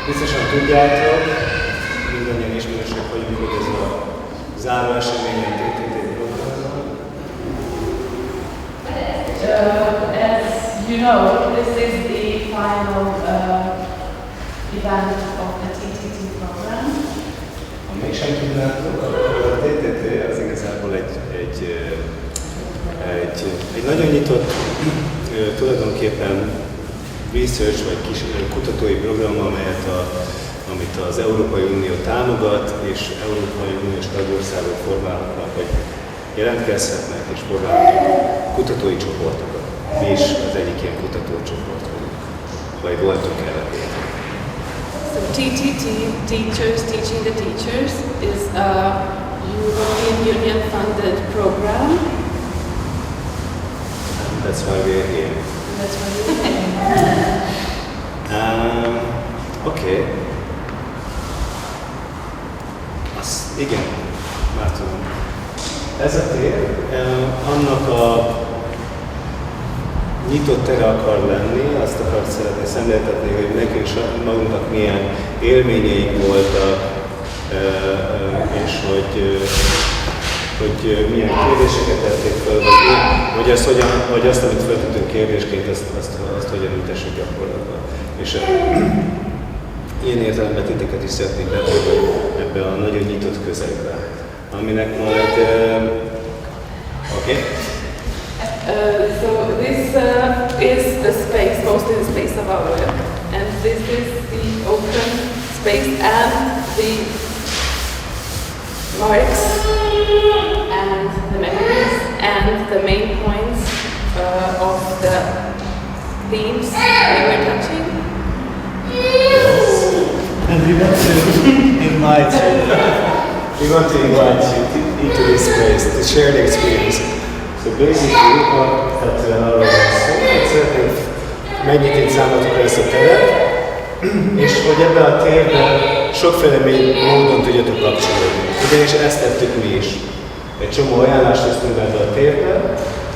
Biztosan tudjátok, mindannyian ismerősek vagyunk, hogy ez a záró eseményen TTT programban. As you know, this is the final event of the TTT program. Ha mégsem tudnátok, akkor a TTT az igazából egy nagyon nyitott, tulajdonképpen research vagy kis kutatói program, amit az Európai Unió támogat, és Európai Uniós tagországok formálhatnak, hogy jelentkezhetnek és formálhatnak kutatói csoportokat. Mi is az egyik ilyen kutatócsoport vagyunk, vagy voltunk erre. So TTT Teachers, Teaching the Teachers is a European Union funded program. And that's why we're here. That's why we're here. Okay. Igen, már tudom. Ez a tér annak a nyitott tere akar lenni, azt akar szeretni szemléltetni, hogy nekünk magunknak milyen élményeink voltak, és hogy milyen kérdéseket tették fel, vagy azt, amit feltettünk kérdésként, azt hogyan ültessük gyakorlatban. És ilyen értelemben titeket is szeretnék betenni ebbe a nagyon nyitott közegbe, aminek majd... Okay. So this is the space, mostly the space of our work, and this is the open space and the marks and the memories and the main points of the themes we were touching. Yes. And we want to invite you into this space, to share the experience. So basically, alapvetően arról van szó, hogy szeretnénk megnyitni számotokra ezt a teret, és hogy ebben a térben sokféle módon tudjatok kapcsolódni. Ugyanis ezt tettük mi is. Egy csomó ajánlást hoztunk ebbe a térbe,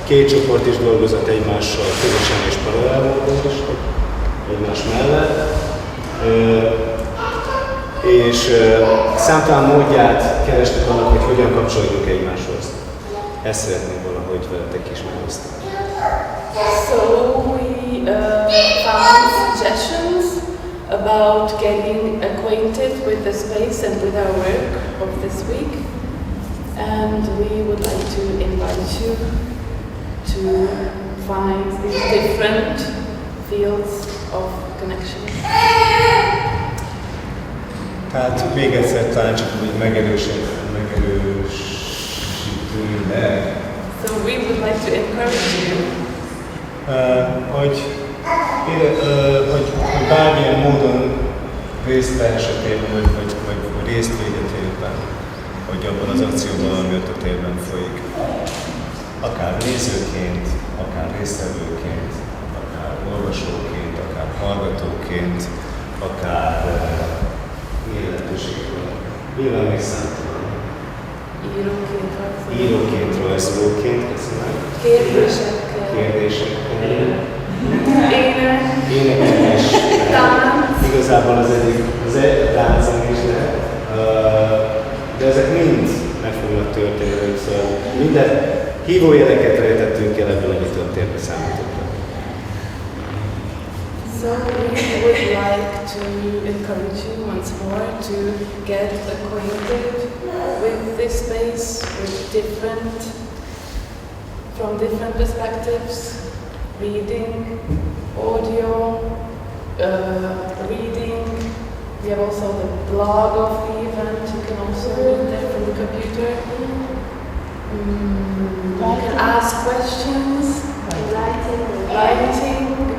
két csoport is dolgozott egymással közösen és paralel módon is, egymás mellett. És számtalan módját kerestük annak, hogy hogyan kapcsolódjunk egymáshoz. Ezt szeretném valahogy veletek is megosztani. So we found suggestions about getting acquainted with the space and with our work of this week, and we would like to invite you to find these different fields of connection. Tehát még egyszer talán csak úgy megerősítőleg. So we would like to encourage you hogy bármilyen módon részt vehetségében, vagy részt végetében, hogy abban az akcióban, ami ott a térben folyik. Akár nézőként, akár résztvevőként, akár olvasóként, akár hallgatóként, akár nyilván még számtalan. Íróként, rajzolóként, kérdésekkel. Énekelés. Igazából az táncon is lehet. De ezek mind meg fognak történni, szóval minden hívójeleket rejtettünk el ebből, ami történni számítottak. So we would like to encourage you once more to get acquainted with this space, from different perspectives, reading, audio, reading. We have also the blog of the event. You can also read there from the computer. You can ask questions, writing,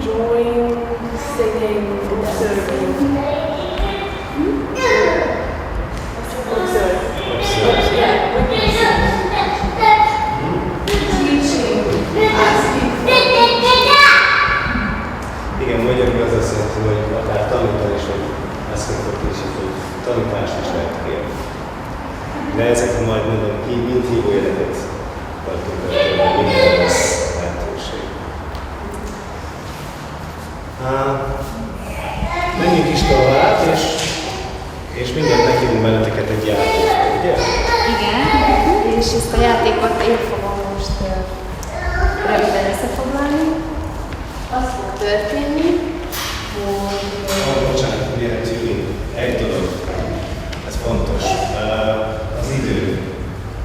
drawing, singing, observing. Teaching, asking. Igen, magyarul az azt jelenti, hogy akár tanítani is, hogy asking for teaching, hogy tanítást is lehet kérni. De ezek majd mondom, mind hívójeleket tartunk el, minden lesz lehetőség. Menjünk is tovább, és mindjárt meghívunk benneteket egy játékot, ugye? Igen, és ezt a játékot én fogom most röviden összefoglalni. Az fog történni, hogy... Bocsánat, mielőtt Júlia, egy dolog, ez fontos. Az idő.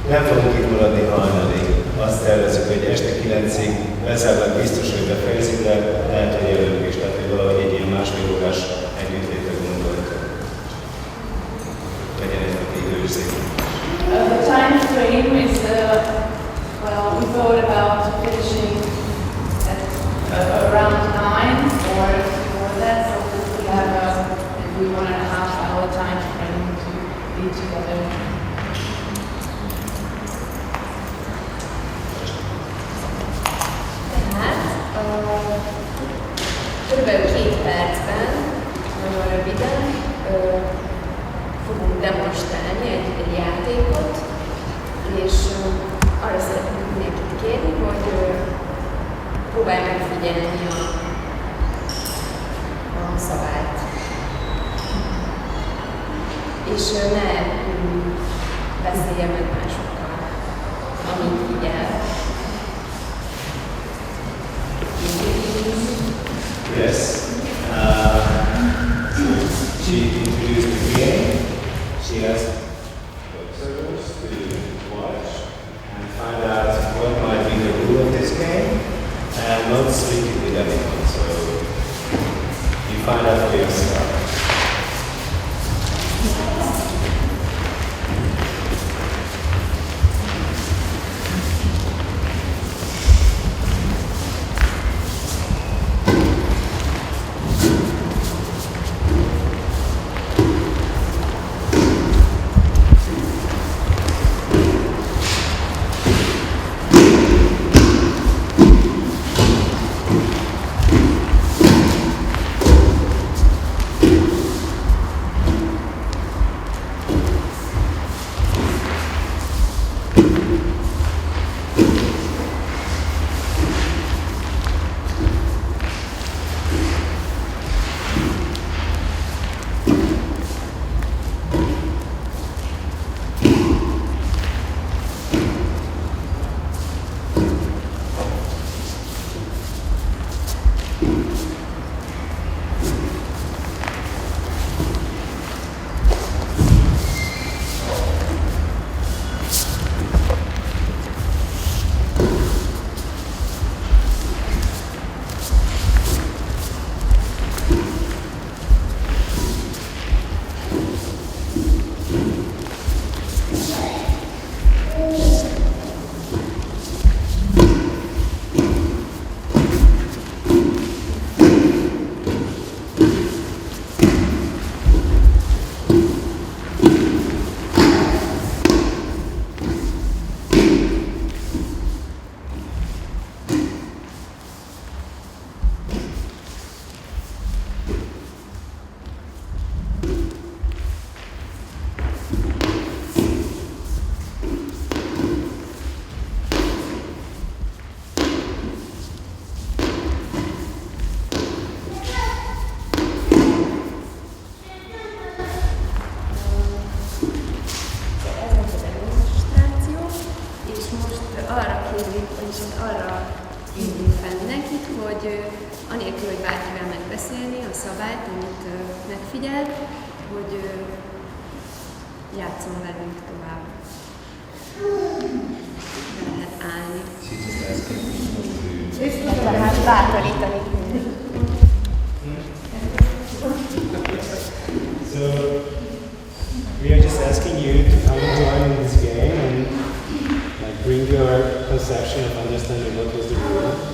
Nem fogunk itt maradni hajnalig. Azt tervezzük, hogy este 9-ig lezállnak biztos, hogy befejezik, de lehet, hogy előbb is, tehát hogy valahogy egy ilyen másfél órás együttlétre gondoltuk. Legyen egy időzék. The time frame is, well, we thought about finishing at around 9 or before that, so we have maybe 1.5 hour time frame to be together. Körülbelül 2 percben, nagyon röviden fogunk demonstrálni egy játékot, és arra szeretnénk mindenkit kérni, hogy próbálj megfigyelni a szavát. És ne beszéljen meg másokkal, amint figyel. Yes. She introduced the game. She asked observers to watch and find out what might be the rule of this game and not speak it with anyone. So you find out for yourself. próbálták megbeszélni a szabályt, amit megfigyelt, hogy játszom velünk tovább. Lehet állni. Tehát bátorítani. So we are just asking you to come and join in this game and like bring your conception of understanding what was the rule.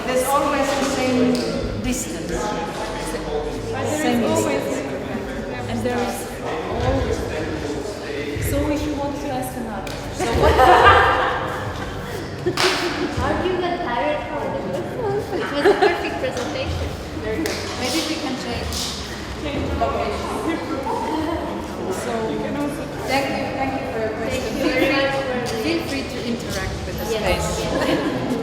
There's always the same distance. was a perfect presentation. Very good. Maybe we can change. So you can also Thank you for your question. Feel free to interact with the space.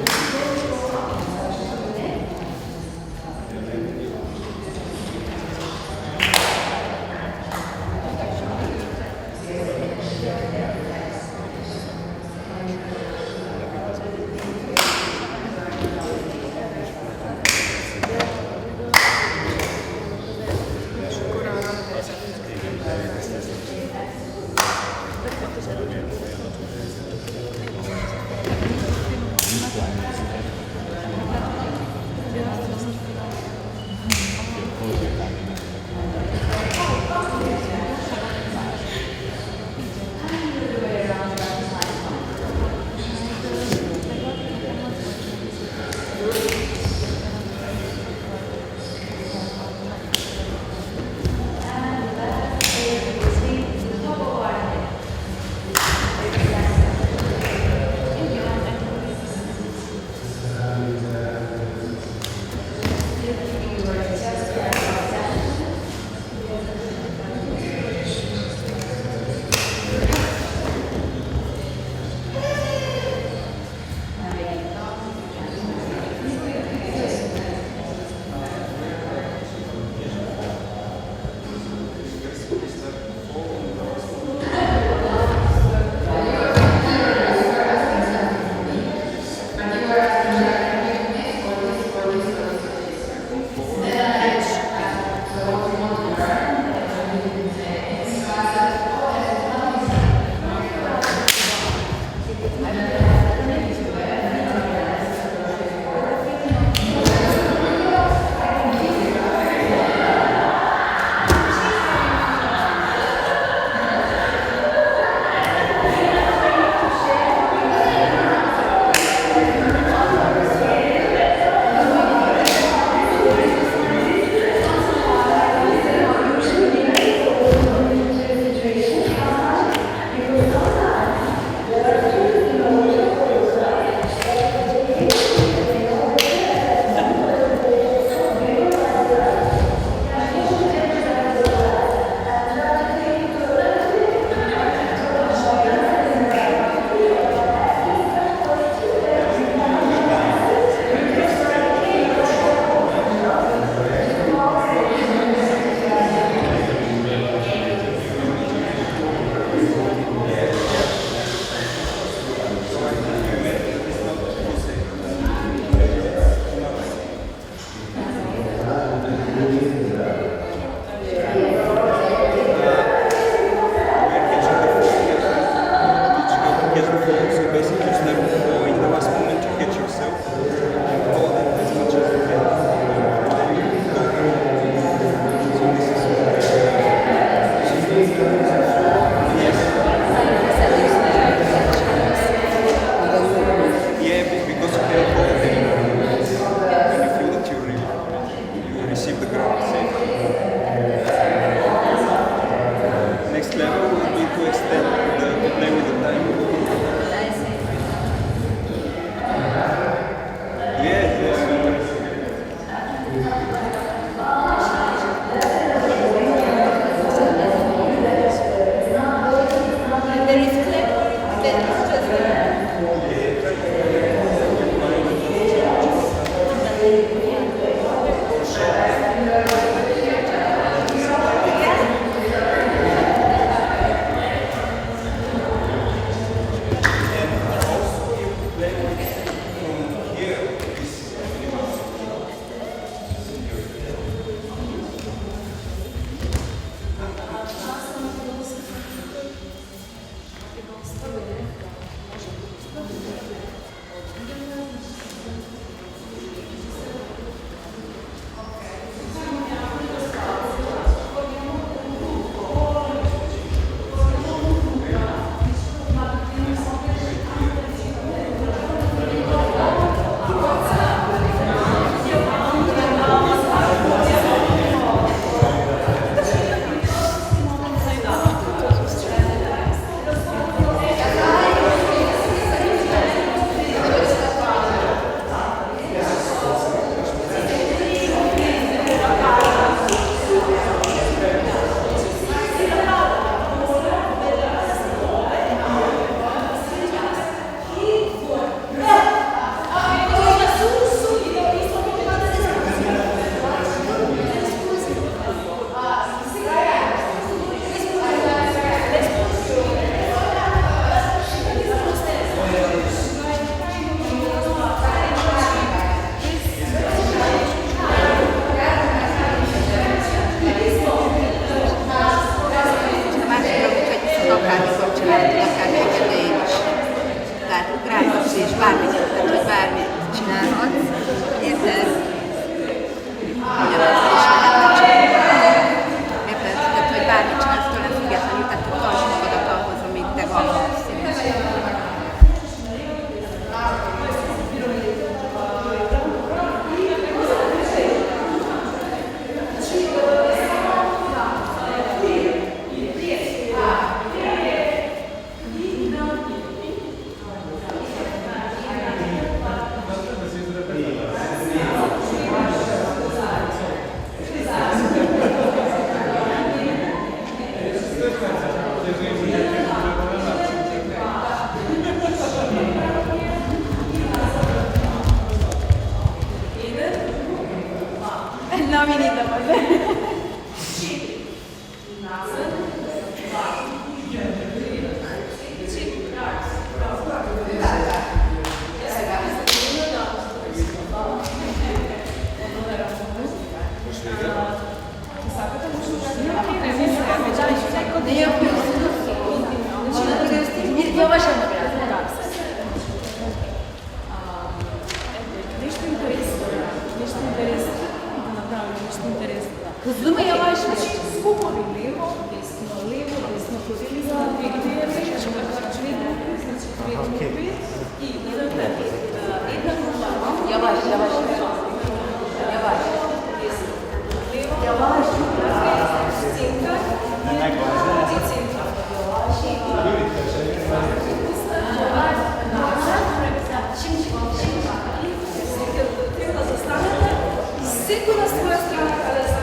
Nem, én ide vagy. Хызлыма яваш, сколько лево, десно крутилися, и една група. Яваш. Всеки на своя страна, къде са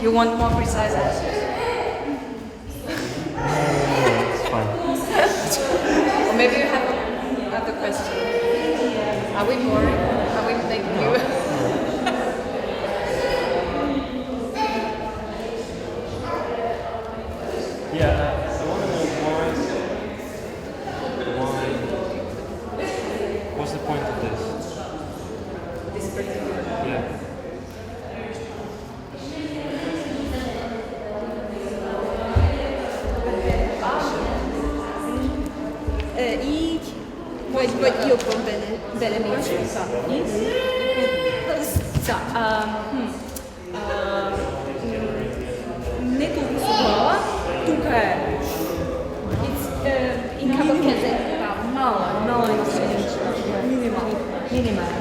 You want more precise answers? It's fine. Or maybe you have another question. Are we boring? Are we making you? Yeah, I want to know why. What's the point of this? This particular. Yeah. Így, vagy jobban belenézünk. Ne túl szóval, tukaj. Inkább a kezek. Minimál.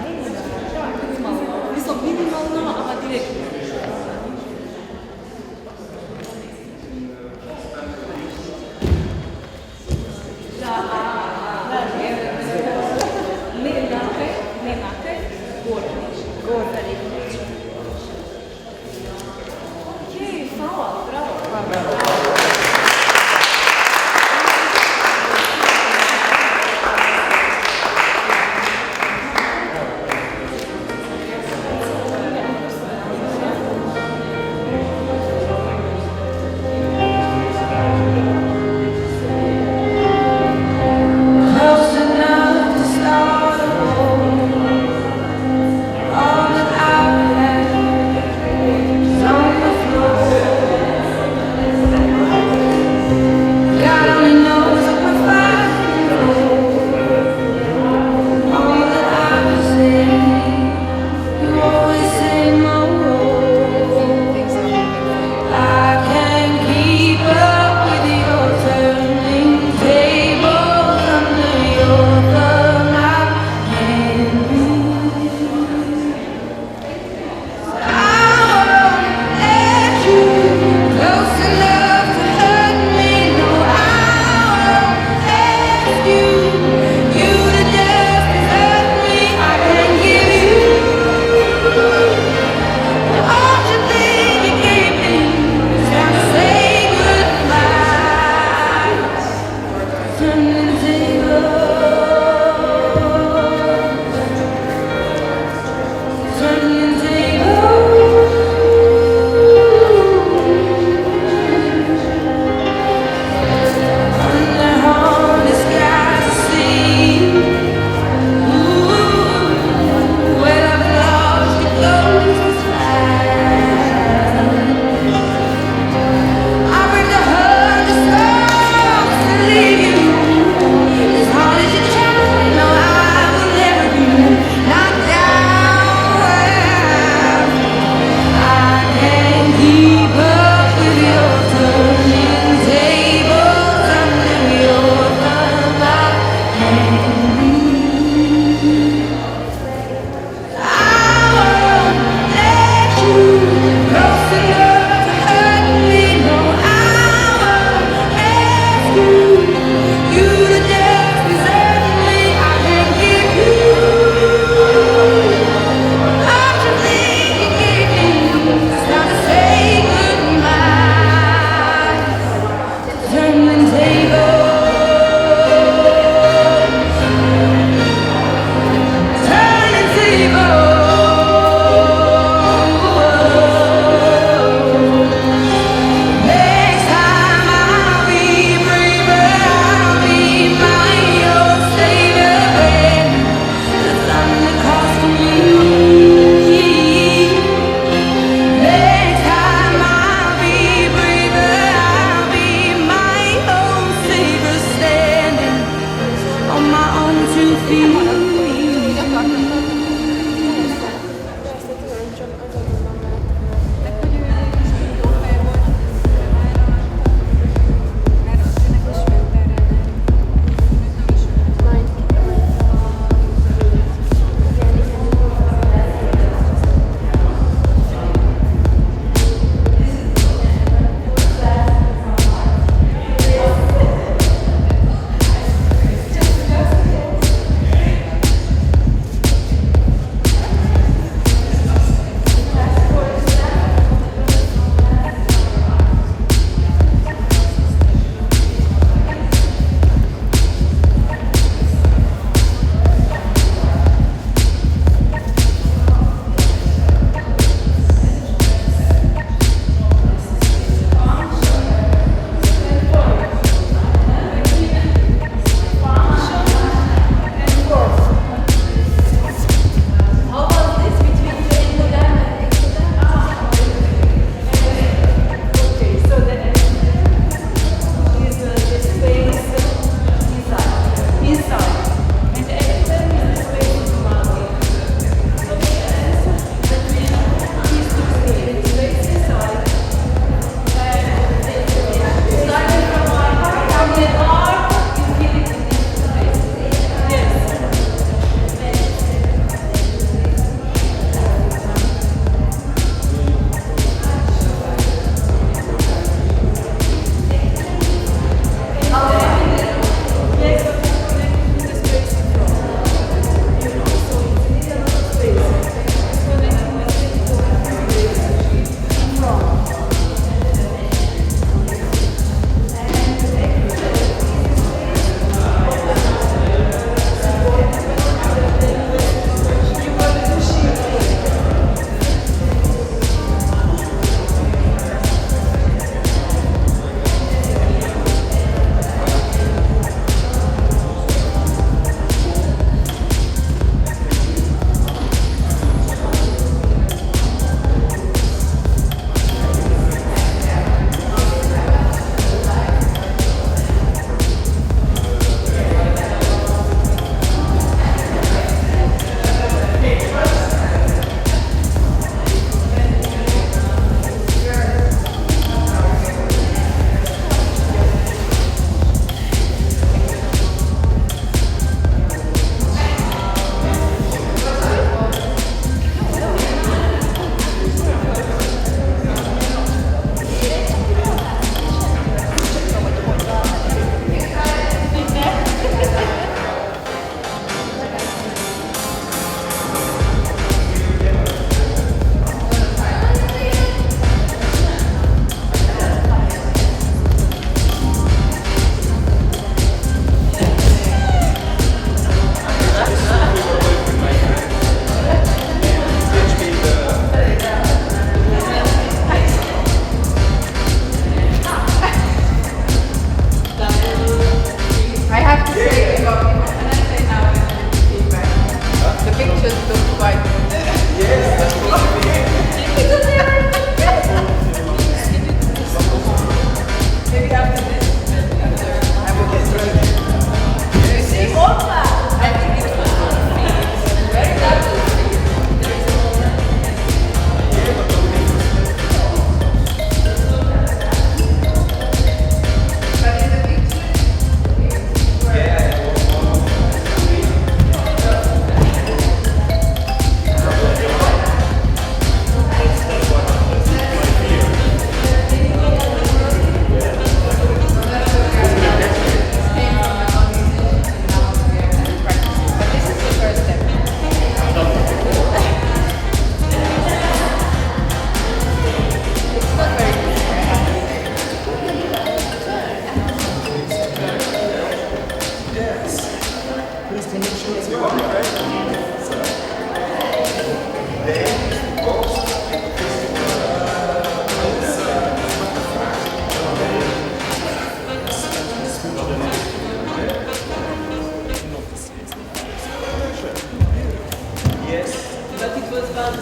Thank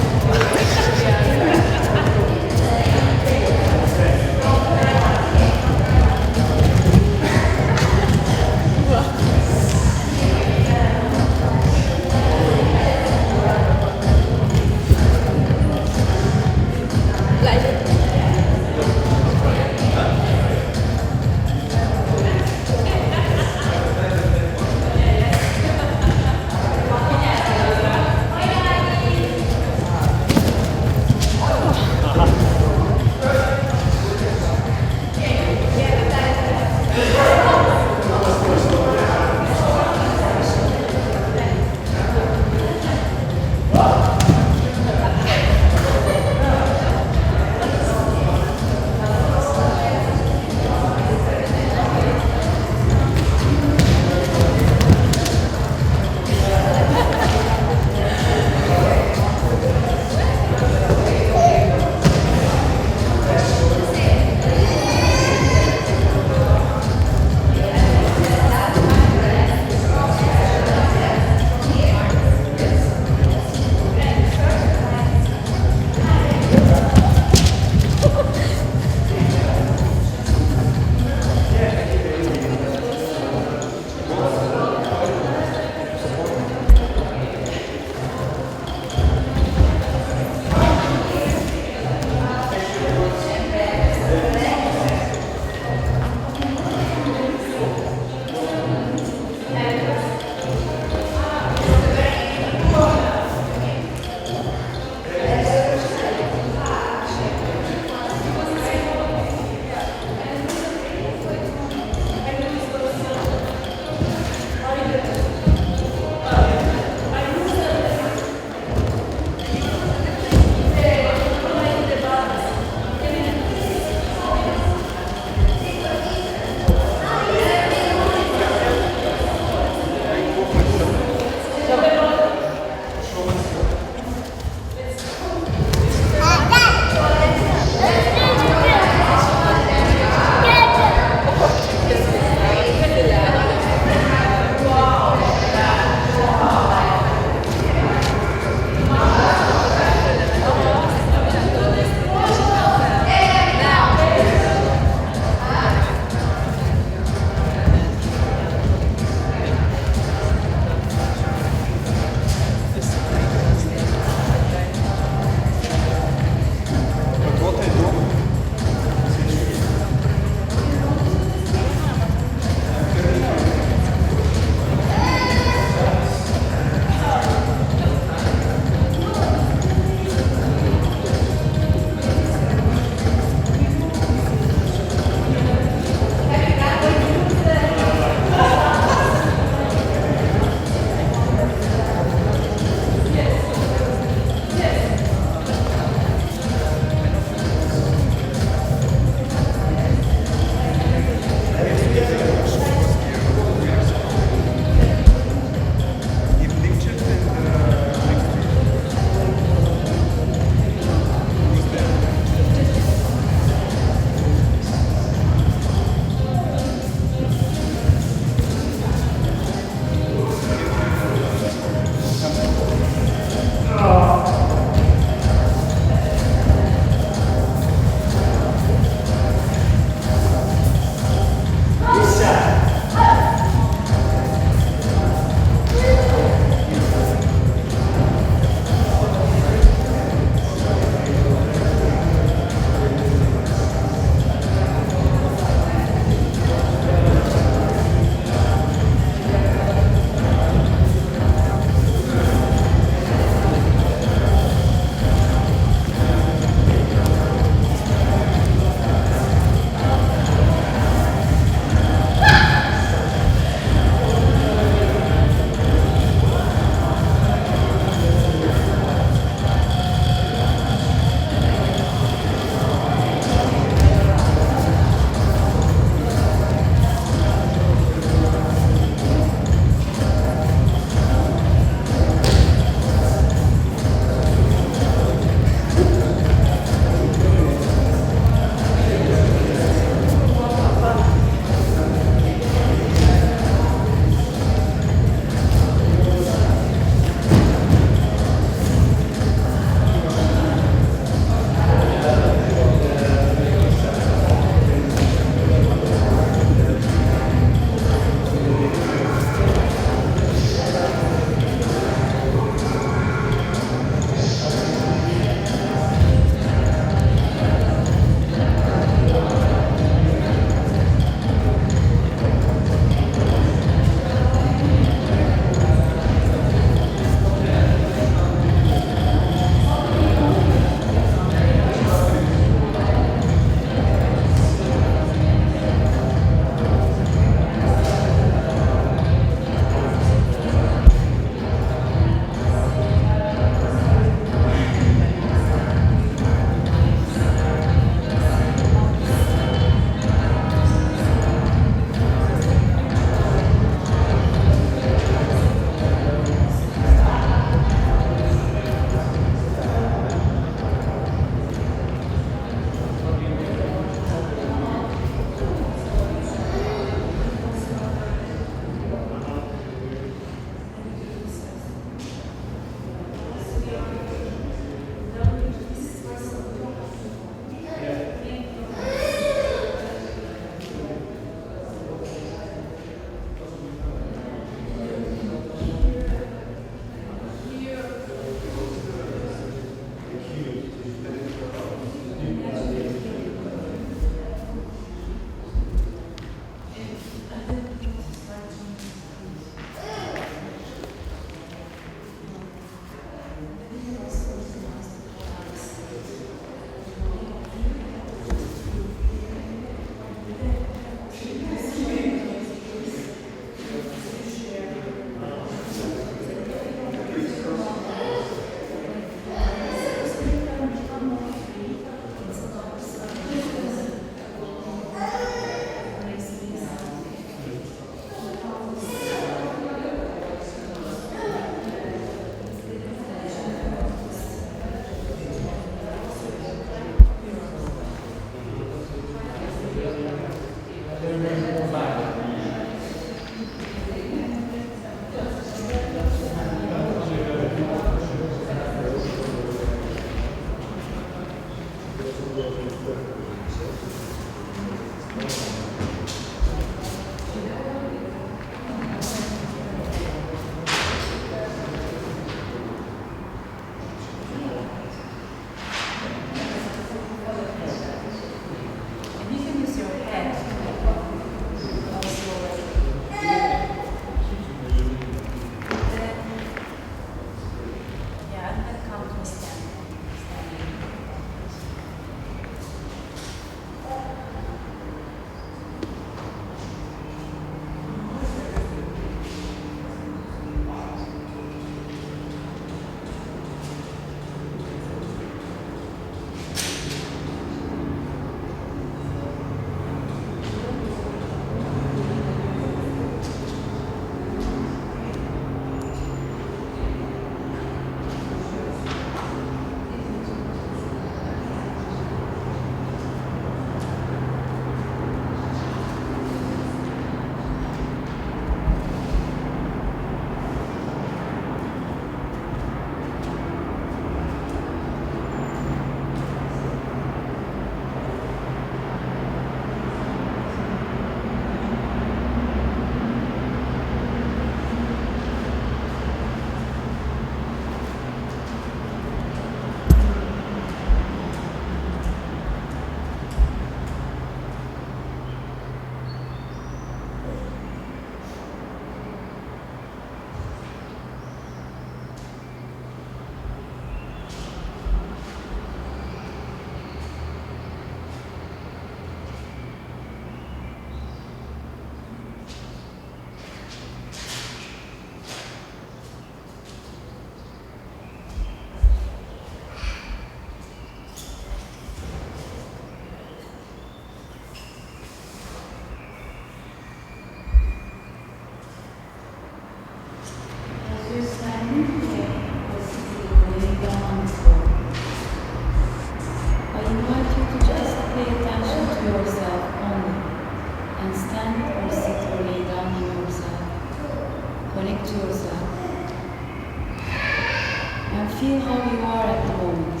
Feel how you are at the moment,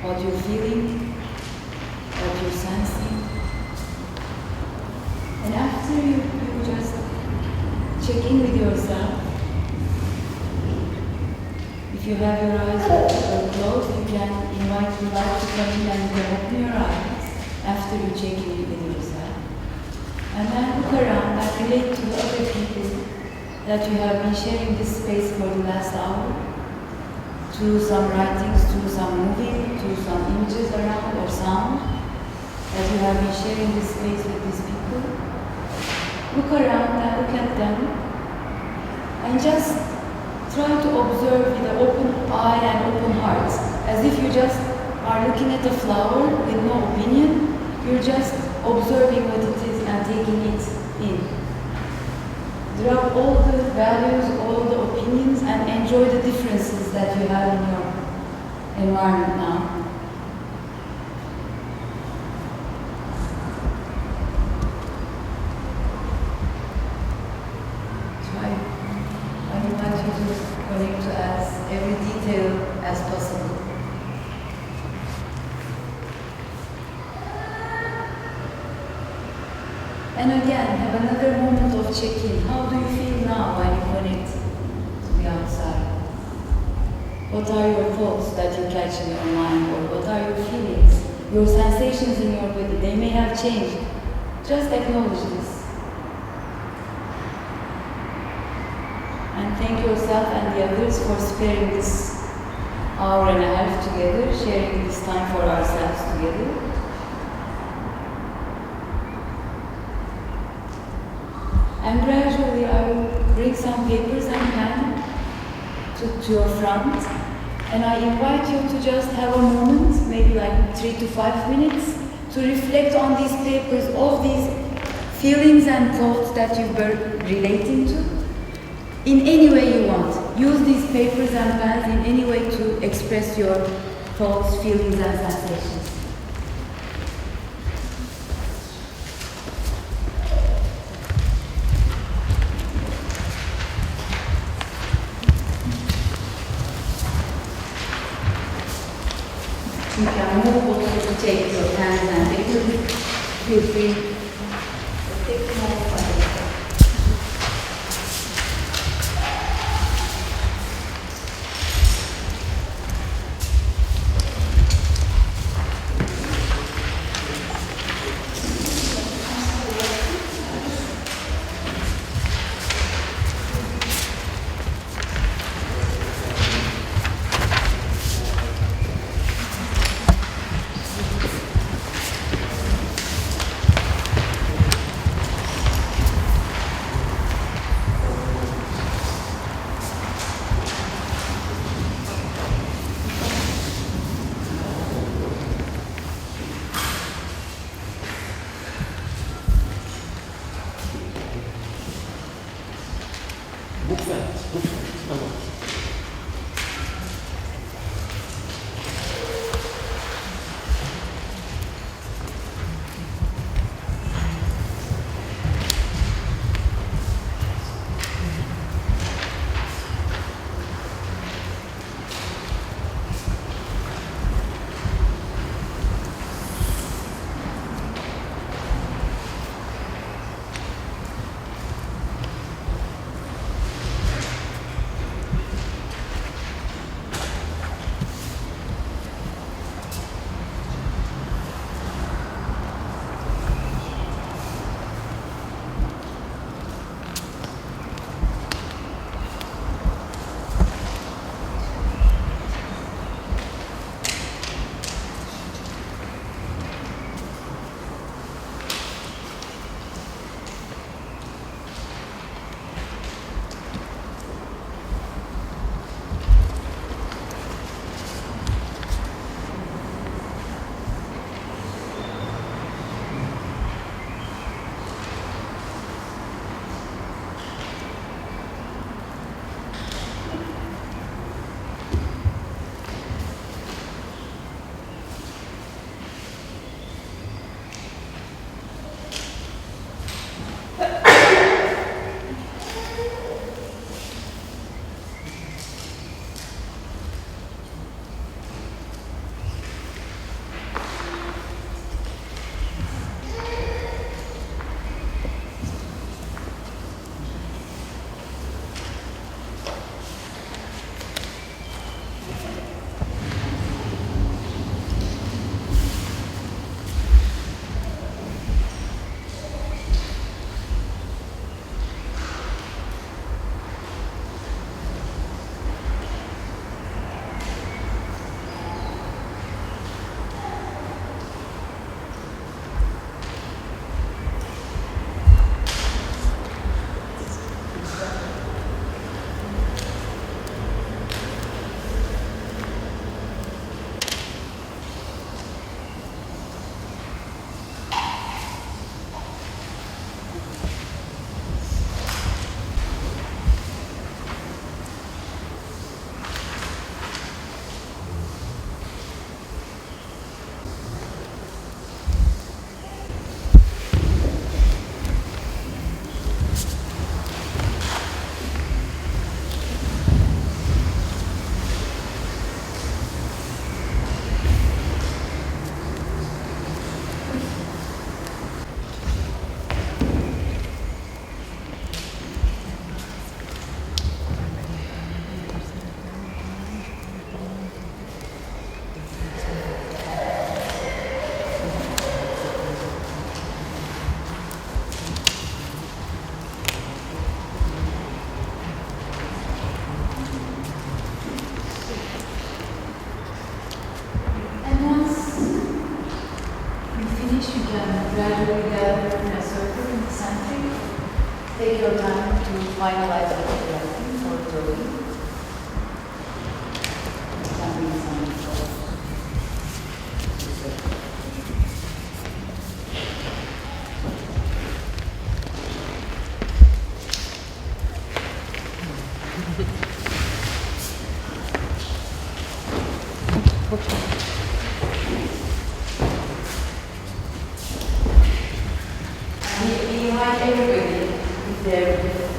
what you're feeling, what you're sensing. And after you just check in with yourself. If you have your eyes closed, you can invite your light to come in and you can open your eyes after you check in with yourself. And then look around and relate to the other people that you have been sharing this space for the last hour. Through some writings, through some moving, through some images around or sound that you have been sharing this space with these people. Look around and look at them and just try to observe with an open eye and open heart, as if you just are looking at a flower with no opinion. You're just observing what it is and taking it in. Drop all the values, all the opinions, and enjoy the differences that you have in your environment now. So I invite you to connect to as every detail as possible. And again, have another moment of check-in. How do you feel now when you connect to the outside? What are your thoughts that you catch in your mind, or what are your feelings, your sensations in your body? They may have changed. Just acknowledge this. And thank yourself and the others for sparing this hour and a half together, sharing this time for ourselves together. And gradually I will bring some papers and pen to your front, and I invite you to just have a moment, maybe like 3 to 5 minutes, to reflect on these papers, all these feelings and thoughts that you've been relating to, in any way you want. Use these papers and pens in any way to express your thoughts, feelings and sensations. You can move also to take your hands and feel free to take more fun. gradually gather in a circle in the center. Take your time to finalize the photography or drawing.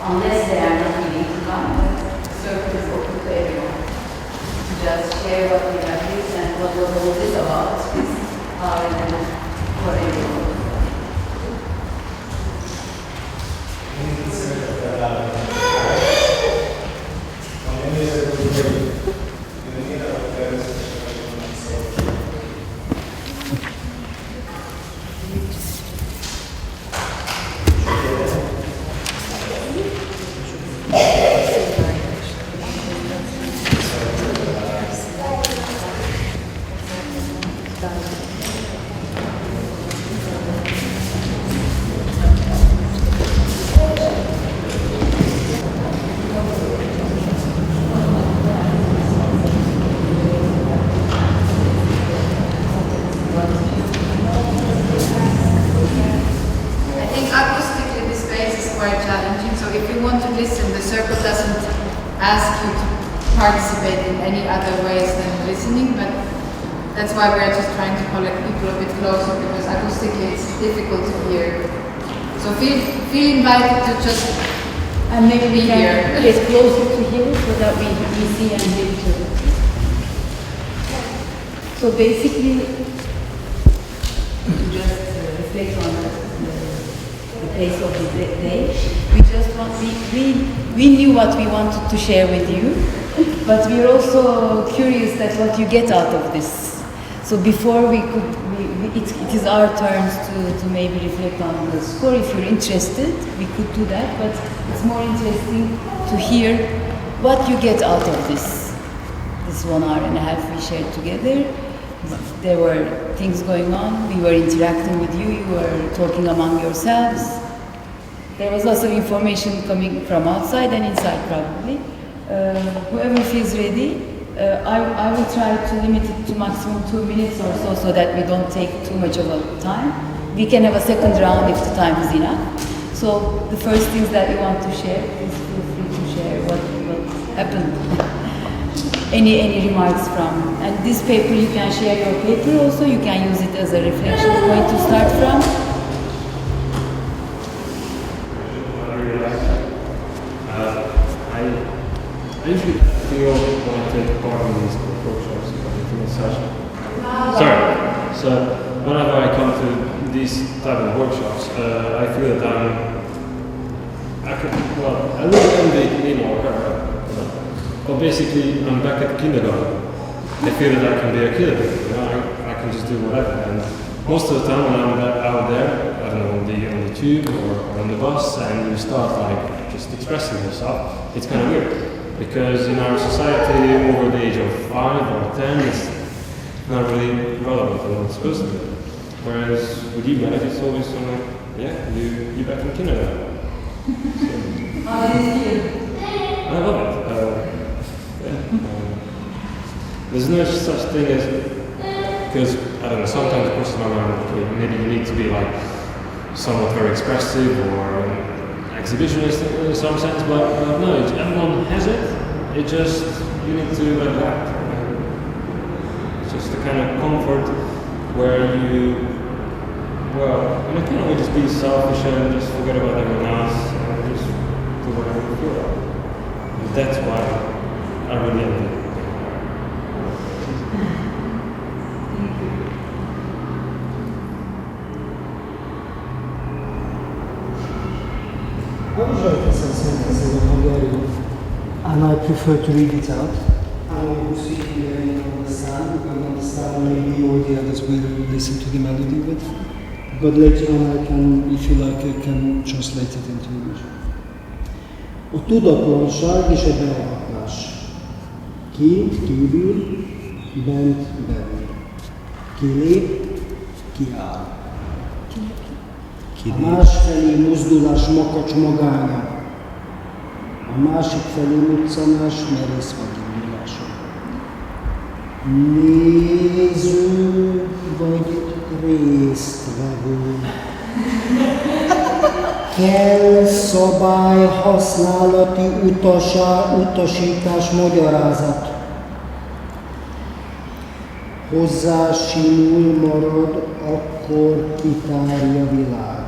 Unless they are not willing to come, the circle is open to everyone. Just share what we have used and what was all this about? That's why we're just trying to collect people a bit closer, because acoustically it's difficult to hear. So feel invited to just and maybe be here. Get closer to here so that we see and hear each other. So basically, to just reflect on the pace of the day, we knew what we wanted to share with you, but we're also curious that what you get out of this. So before it is our turns to maybe reflect on the score. If you're interested, we could do that, but it's more interesting to hear what you get out of this 1 hour and a half we shared together. There were things going on, we were interacting with you, you were talking among yourselves. There was lots of information coming from outside and inside probably. Whoever feels ready, I will try to limit it to maximum 2 minutes or so that we don't take too much of a time. We can have a second round if the time is enough. So the first things that you want to share, please feel free to share what happened. Any remarks from, and this paper you can share your paper also, you can use it as a reflection point to start from. I usually feel when I take part in these workshops in a session. Sorry. So whenever I come to these type of workshops, I feel that I really envy Heléna or her. But basically, I'm back at kindergarten. I feel that I can be a kid. I can just do whatever. And most of the time when I'm out there, I don't know, on the tube or on the bus, and you start like just expressing yourself, it's kind of weird. Because in our society, over the age of 5 or 10, it's not really relevant and not supposed to be. Whereas with you guys, it's always like, yeah, you're back in kindergarten. How do you feel? I love it. There's no such thing as, because I don't know, sometimes it crosses my mind, okay, maybe you need to be like somewhat very expressive or exhibitionist in some sense, but no, everyone has it. It just, you need to adapt. It's just a kind of comfort where you, you can't just be selfish and just forget about everyone else and just do whatever you feel like. And that's why I really envy it. I would write this sentence in Hungarian, and I prefer to read it out. I will see here and understand, maybe all the others will listen to the melody with. But later on I can, if you like, I can translate it into English. A tudatlanság és a beavatás. Kint, kívül, bent, belül. Kilép, kiáll. A másfelé mozdulás makacs magánya, a másik felé muccanás merész megindulások. Néző vagy résztvevő. Kell szabály használati utasítás magyarázat. Hozzá simul marad, akkor kitárja világát.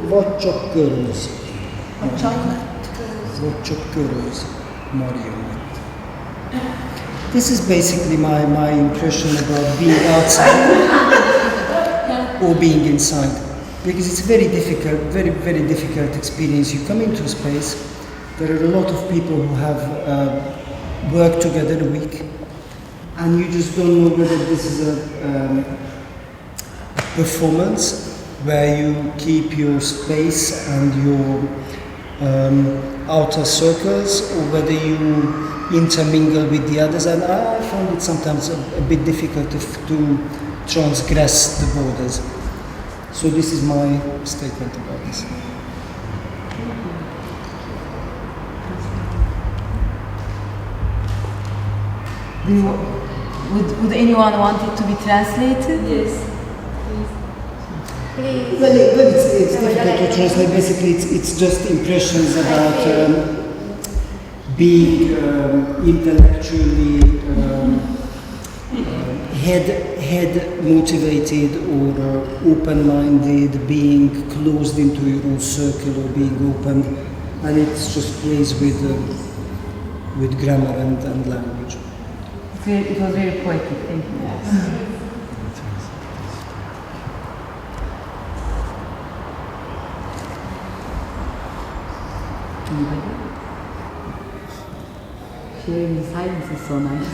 Vagy csak köröz. Vagy csak köröz. Marionett. This is basically my impression about being outside or being inside, because it's very difficult, very difficult experience. You come into a space, there are a lot of people who have worked together a week, and you just don't know whether this is a performance where you keep your space and your outer circles, or whether you intermingle with the others. And I find it sometimes a bit difficult to transgress the borders. So this is my statement about this. Would anyone want it to be translated? Yes. Please. Well, it's difficult to translate. Basically, it's just impressions about being intellectually head motivated or open-minded, being closed into your own circle or being open, and it just plays with grammar and language. It was very poetic. Thank you. Sharing the silence is so nice.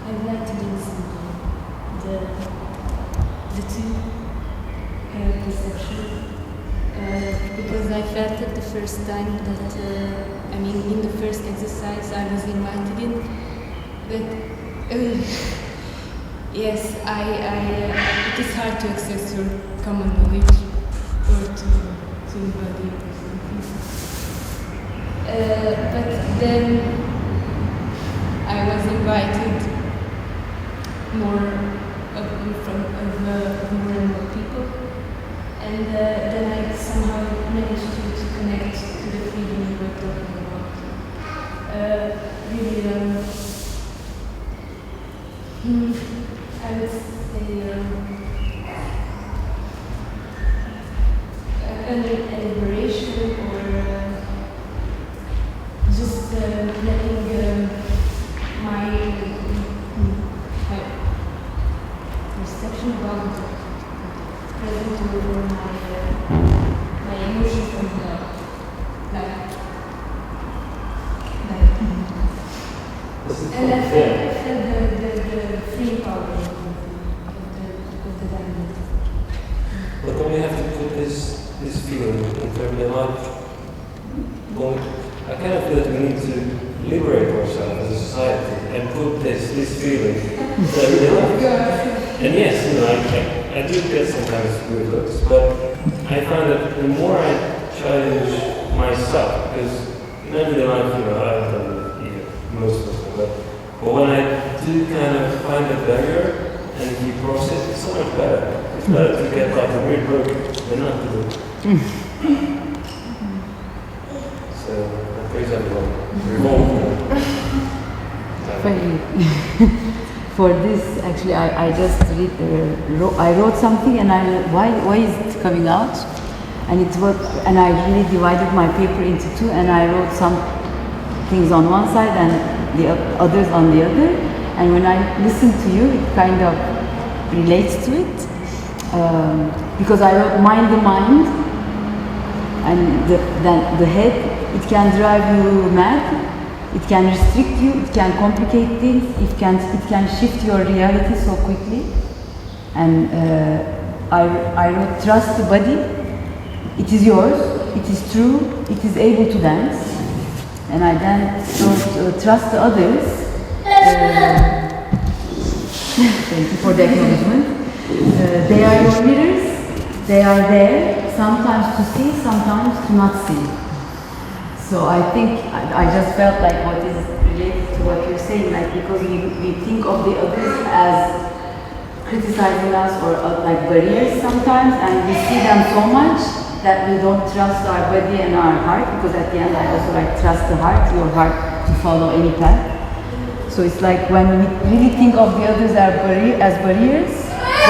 I'd like to listen to the two perceptions because I felt it the first time that in the first exercise I was invited in, but yes, it is hard to access your common knowledge or to embody it or something. But then I was invited more in front of more and more people, and then I somehow managed to connect to the feeling you were talking about. Really, I would say an elaboration or just letting my perception about the present or my emotions from the and I felt the free power of the dynamic. But then we have to put this feeling into everyday life. Well, I kind of feel that we need to liberate ourselves as a society and put this feeling into everyday life. And yes, I do get sometimes weird looks, but I find that the more I challenge myself, because in everyday life, I have done most of them, but when I do kind of find a barrier and you process, it's so much better. It's better to get like a weird look than not to do. So, I praise everyone. Revolt. For this, actually, I just I wrote something, and why is it coming out? And I really divided my paper into two, and I wrote some things on one side and the others on the other. And when I listen to you, it kind of relates to it, because I wrote mind the mind, and then the head. It can drive you mad. It can restrict you, it can complicate things, it can shift your reality so quickly. And I wrote trust the body, it is yours, it is true, it is able to dance. And I then wrote trust the others. Thank you for the acknowledgement. They are your mirrors, they are there, sometimes to see, sometimes to not see. So I think, I just felt like what is related to what you're saying, like because we think of the others as criticizing us or like barriers sometimes, and we see them so much that we don't trust our body and our heart, because at the end I also like trust the heart, your heart to follow any path. So it's like when we really think of the others as barriers,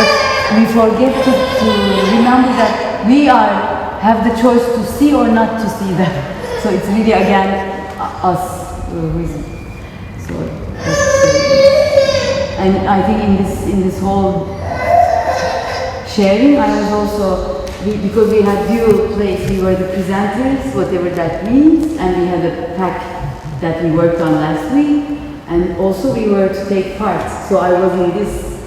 but we forget to remember that we have the choice to see or not to see them. So So it's really again us who is so. And I think in this whole sharing, I was also because we had dual place. We were the presenters, whatever that means, and we had a pack that we worked on last week, and also we were to take part. So I was in this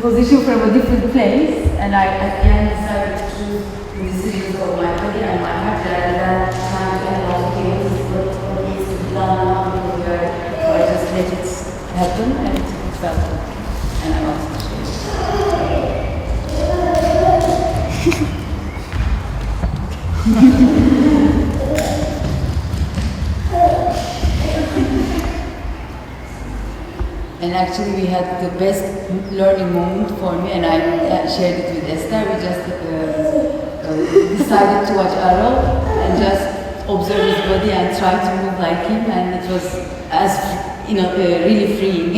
position from a different place, and I at the end decided to choose the decisions of my body and my heart, and that time and also this is what needs to be done now because we are, so I just let it happen and it felt good, and I wanted to share And actually we had the best learning moment for me, and I shared it with Esther. We just decided to watch Arrow and just observe his body and try to move like him, and it was as really freeing.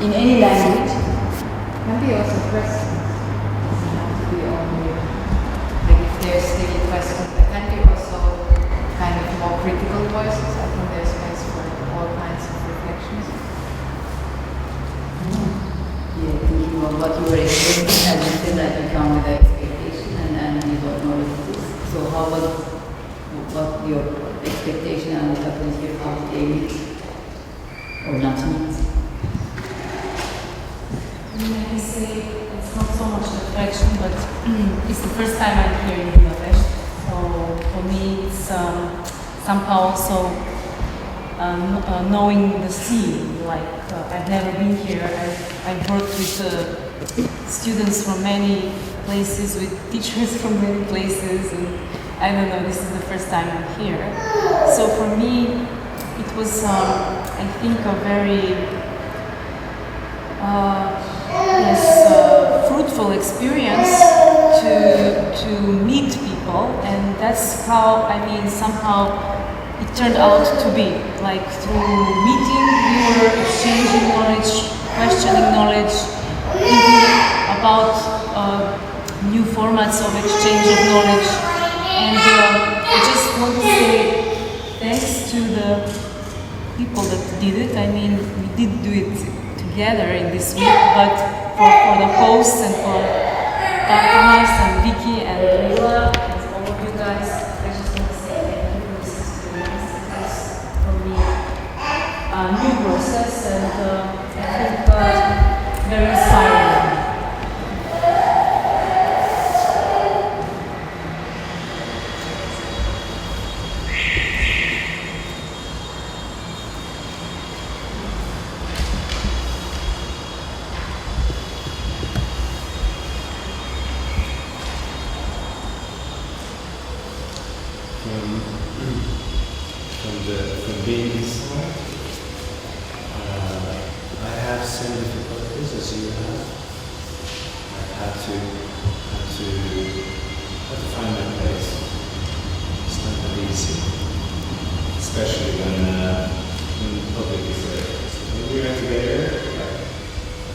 In any language. Can be also questions. Doesn't have to be only like if there's any questions. There can be also kind of more critical voices. I think there's space for all kinds of reflections. Yeah, thinking of what you were expecting, as you said that you come with an expectation and you don't know what it is. So how was what your expectation and what happened here, how they meet or not meet? I can say it's not so much reflection, but it's the first time I'm here in Budapest. So for me, it's somehow also knowing the scene. Like I've never been here. I've worked with students from many places, with teachers from many places, and I don't know. This is the first time I'm here. So for me, it was I think a very fruitful experience to meet people, and that's how somehow it turned out to be. Like through meeting, we were exchanging knowledge, questioning knowledge, thinking about new formats of exchange of knowledge, and I just want to say thanks to the people that did it. I mean, we did do it together in this week, but for the hosts and for Tamás and Vicky and Júlia and all of you guys, I just want to say thank you for this experience. It's for me a new process, and I think very inspiring. From being inside, I have some difficulties as you have. I had to find my place. It's not that easy, especially when public is there. So when we are together, I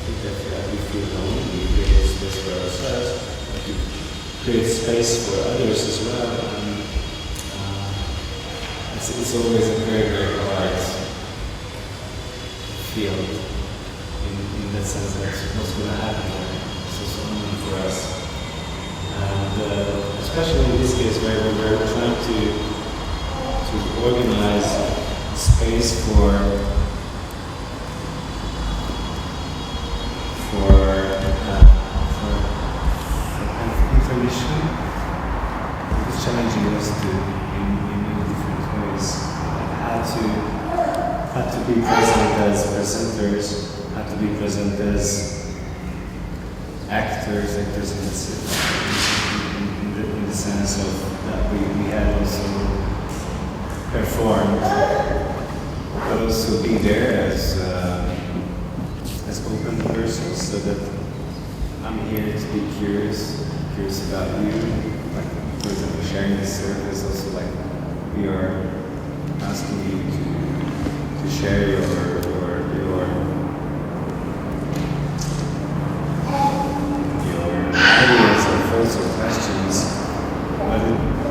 think that we feel lonely. We create space for ourselves, but we create space for others as well. It's always a very, very hard field in that sense that what's going to happen is also unknown for us. And especially in this case where we were trying to organize space for information. It was challenging us to had to be present as presenters, had to be present as actors. actors in the sense of that we had also performed, but also be there as open persons, so that I'm here to be curious about you. Like, for example, sharing this service, also like we are asking you to share your ideas or thoughts or questions,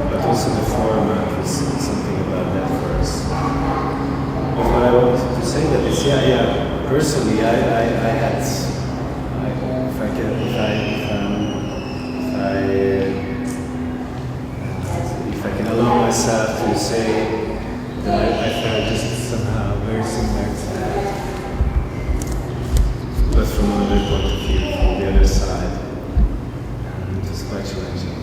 but also the format is something about that for us. But what I wanted to say that is, personally, if I can allow myself to say that I felt just somehow very similar to that, but from another point of view, from the other side, and it was quite challenging.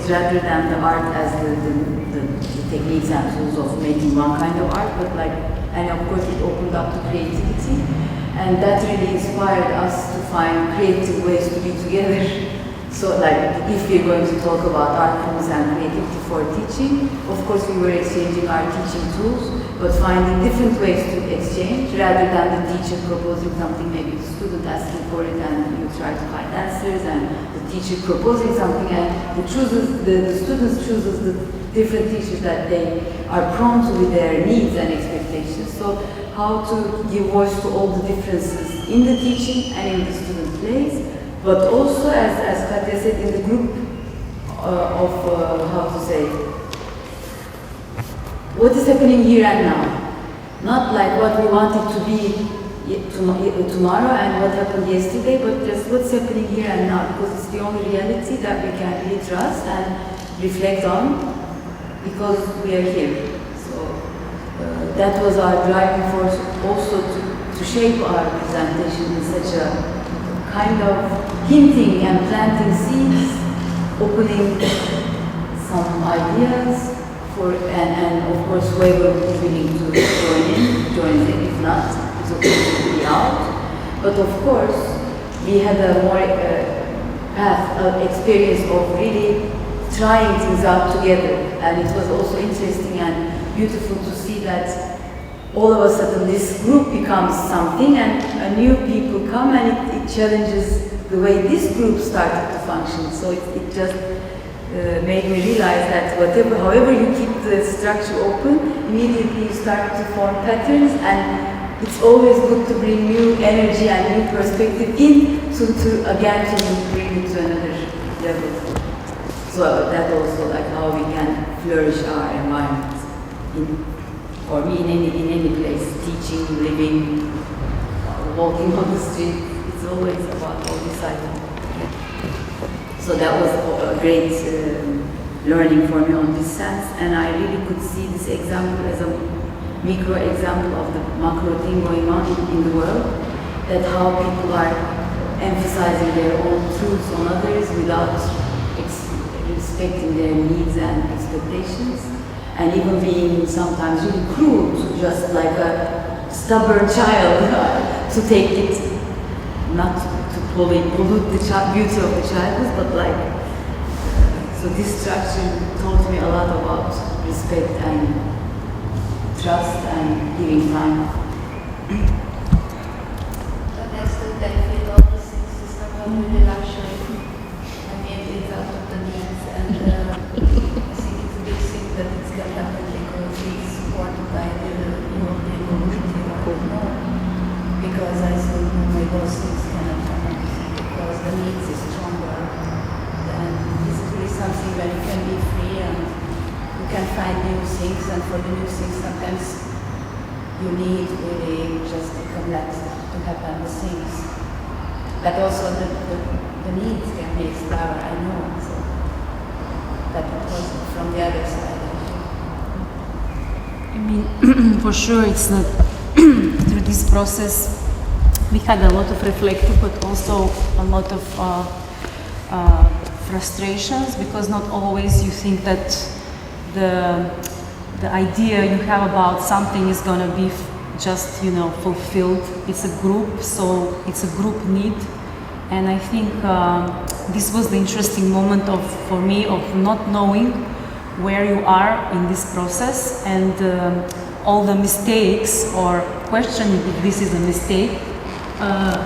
Rather than the art as the techniques and tools of making one kind of art, but and of course it opened up to creativity, and that really inspired us to find creative ways to be together. So if we're going to talk about art forms and creativity for teaching, of course we were exchanging our teaching tools, but finding different ways to exchange rather than the teacher proposing something, maybe the student asking for it and you try to find answers, and the teacher proposing something and the students chooses different teachers that they are prone to with their needs and expectations. So how to give voice to all the differences in the teaching and in the student plays, but also as Katja said, in the group of how to say, what is happening here and now, not like what we want it to be tomorrow and what happened yesterday, but just what's happening here and now, because it's the only reality that we can really trust and reflect on, because we are here. So that was our driving force also to shape our presentation in such a kind of hinting and planting seeds, opening some ideas for, and of course whoever is willing to join in, if not, it's okay to be out. But of course, we had a more experience of really trying things out together, and it was also interesting and beautiful to see that all of a sudden this group becomes something and new people come and it challenges the way this group started to function. So it just made me realize that however you keep the structure open, immediately you start to form patterns, and it's always good to bring new energy and new perspective in to bring it to another level. So that also like how we can flourish our environment. For me, in any place, teaching, living, walking on the street, it's always about all this item. So that was a great learning for me on this sense, and I really could see this example as a micro example of the macro thing going on in the world, that how people are emphasizing their own truths on others without respecting their needs and expectations, and even being sometimes really cruel to just like a stubborn child to take it, not to pollute the beauty of the childhood, but like, so this structure taught me a lot about respect and trust and giving time. But that's the benefit of the system of really luxury. I mean, it's out of the needs, and I think it's a big thing that it's going to happen because it's supported by the European community more. Because I think my those things cannot happen because the needs is stronger. And this is really something where you can be free and you can find new things, and for the new things sometimes you need really just to let to happen the things. But also the needs can be explored, I know. So that was from the other side. I mean, for sure it's not through this process we had a lot of reflective, but also a lot of frustrations, because not always you think that the idea you have about something is going to be just, fulfilled. It's a group, so it's a group need. And I think this was the interesting moment for me of not knowing where you are in this process, and all the mistakes or questioning if this is a mistake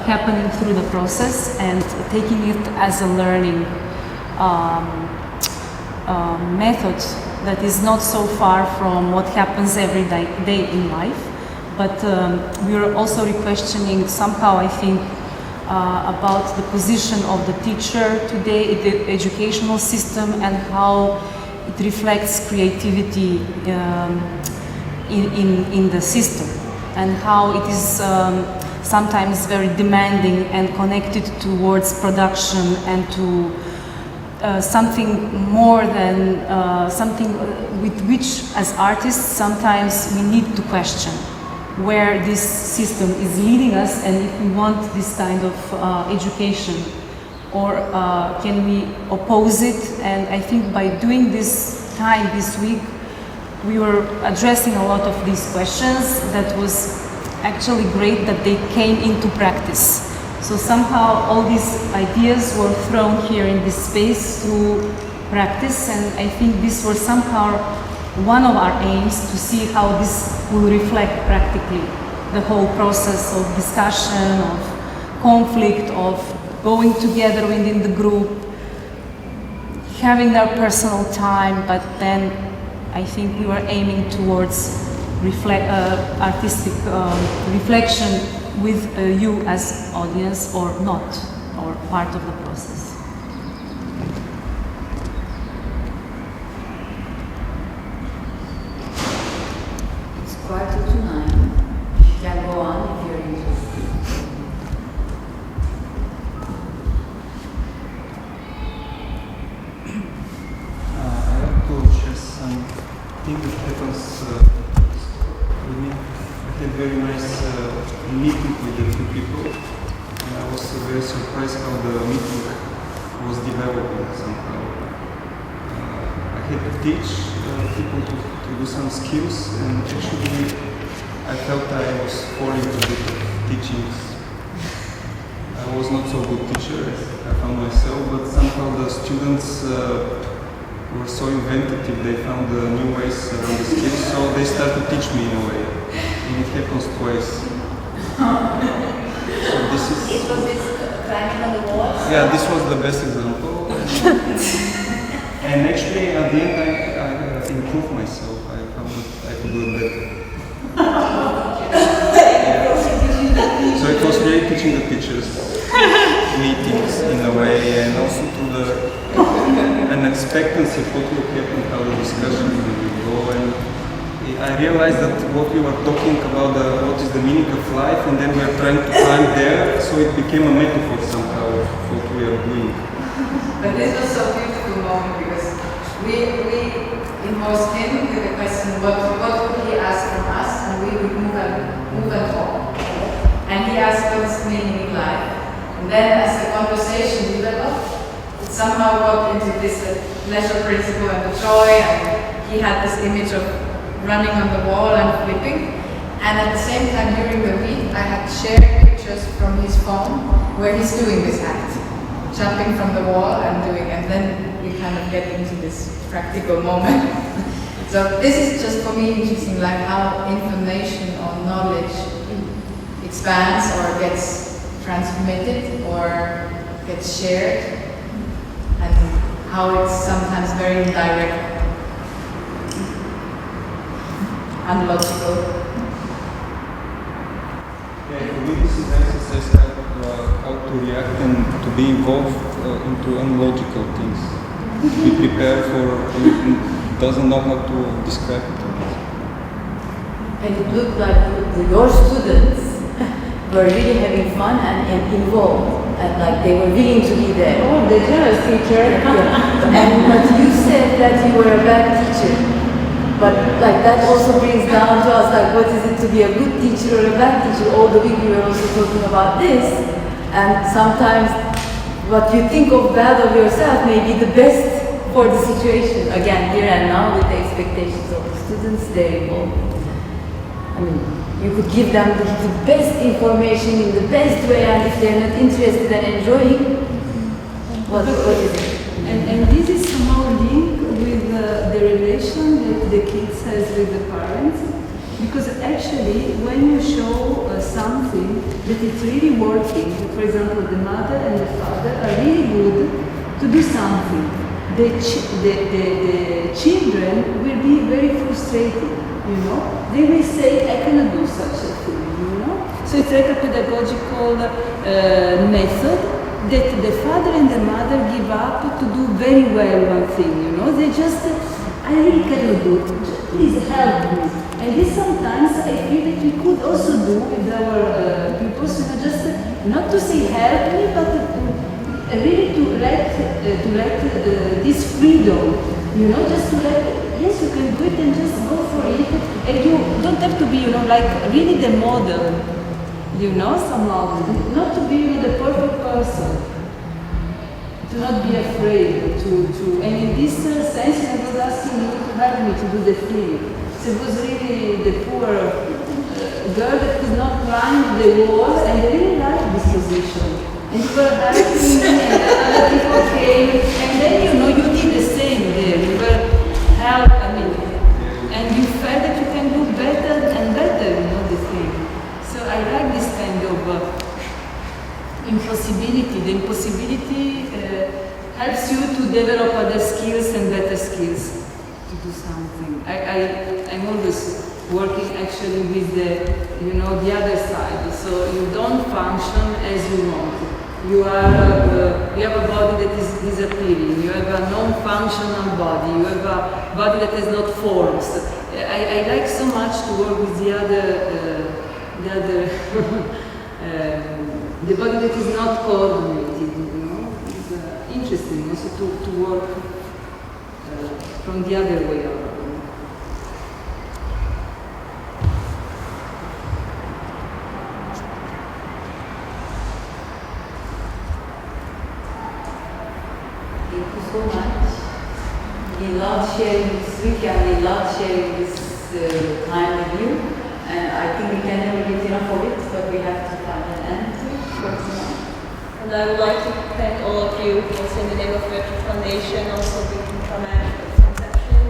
happening through the process, and taking it as a learning method that is not so far from what happens every day in life. But we are also questioning somehow, I think, about the position of the teacher today in the educational system, and how it reflects creativity in the system, and how it is sometimes very demanding and connected towards production and to something more than something with which as artists sometimes we need to question where this system is leading us, and if we want this kind of education, or can we oppose it. And I think by doing this time this week, we were addressing a lot of these questions. That was actually great that they came into practice. So somehow all these ideas were thrown here in this space through practice, and I think this was somehow one of our aims, to see how this will reflect practically the whole process of discussion, of conflict, of going together within the group, having our personal time, but then I think we were aiming towards artistic reflection with you as audience or not, or part of the process. It's 8:45. You can go on if you're interested. I have to share something that happens with me. I had very nice meeting with the two people, and I was very surprised how the meeting was developing somehow. I had to teach people to do some skills, and actually I felt I was falling to the teachings. I was not so good teacher as I found myself, but somehow the students were so inventive, they found new ways around the skills, so they started to teach me in a way. And it happens twice. So this is... It was this climbing on the walls? Yeah, this was the best example. And actually at the end I improved myself. I found that I could do it better. Yeah. So it was really teaching the teachers meetings in a way, and also to an expectancy of what will happen, how the discussion will go. And I realized that what we were talking about, what is the meaning of life, and then we are trying to climb there, so it became a metaphor somehow of what we are doing. But this was so beautiful moment because we imposed him with the question, what would he ask from us, and we would move and talk. And he asked what's meaning in life. And then as the conversation developed, it somehow got into this leisure principle and the joy, and he had this image of running on the wall and flipping. And at the same time during the week, I had shared pictures from his phone where he's doing this act, jumping from the wall and doing, and then we kind of get into this practical moment. So this is just for me interesting, like how information or knowledge expands or gets transmitted or gets shared, and how it's sometimes very indirect, unlogical. Yeah, for me this is an exercise how to react and to be involved into unlogical things. Be prepared for who doesn't know how to describe it. And it looked like your students were really having fun and involved, and like they were willing to be there. Oh, the generous teacher. But you said that you were a bad teacher. But like that also brings down to us like what is it to be a good teacher or a bad teacher? All the week we were also talking about this, and sometimes what you think of bad of yourself may be the best for the situation. Again, here and now with the expectations of the students, they're involved. I mean, you could give them the best information in the best way, and if they're not interested and enjoying, what is it? And this is somehow linked with the relation that the kids has with the parents, because actually when you show something that it's really working, for example the mother and the father are really good to do something, the children will be very frustrated, you know. They will say, I cannot do such a thing, you know. So it's like a pedagogical method that the father and the mother give up to do very well one thing, you know. They just, I really cannot do it, please help me. And this sometimes I feel that we could also do with our pupils, you know, just not to say help me, but really to let this freedom, you know, just to let, yes, you can do it and just go for it. And you don't have to be, you know, like really the model, you know, somehow. Not to be, you know, the perfect person. To not be afraid and in this sense I was asking you to help me to do the thing. So it was really the poor girl that could not climb the wall, and I really liked this position. And you were helping me, and other people came, and then you know you did the same there. You were and you felt that you can do better and better, you know, the thing. So I like this kind of impossibility. The impossibility helps you to develop other skills and better skills. do something. I'm always working actually with the other side. So you don't function as you want. You have a body that is disappearing. You have a non-functional body. You have a body that has not forms. I like so much to work with the body that is not coordinated. It's interesting also to work from the other way around. Thank you so much. We love sharing this weekend, we love sharing this time with you. And I think we can never get enough of it, but we have to find an end to it. And I would like to thank all of you, also in the name of the Foundation, also the Tamara for the conception,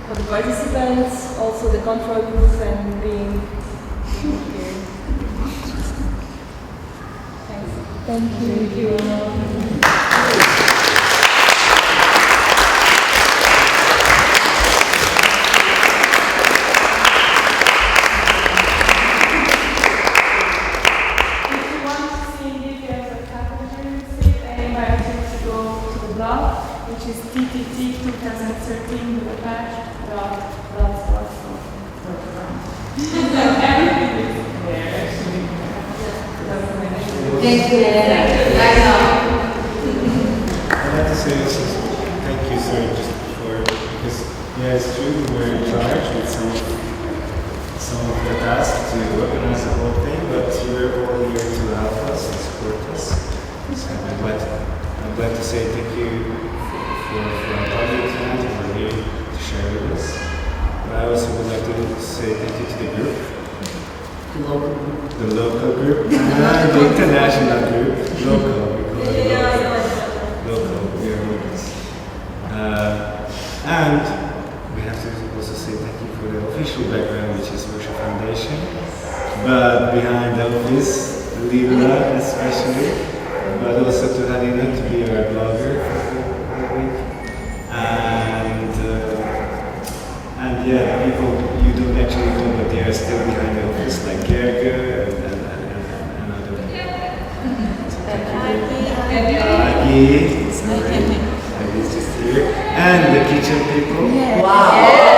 for the participants, also the control group, and being here. Thanks. Thank you. Thank you. Which is TTT 2013 Budapest. Thank you, Heléna. I'd like to say also thank you, sorry, just before, because yeah, it's true we were in charge with some of the tasks to organize the whole thing, but you were all here to help us and support us. So I'm glad to say thank you for coming tonight and for here to share with us. But I also would like to say thank you to the group. The local group. The international group. Local, we call it local. We are locals. And we have to also say thank you for the official background, which is Social Foundation. But behind all this, Lila especially, but also to Heléna to be our blogger for the week. And yeah, people you don't actually know, but they are still behind the office, like Gerger and other people. Agi's just here. And the kitchen people. Wow!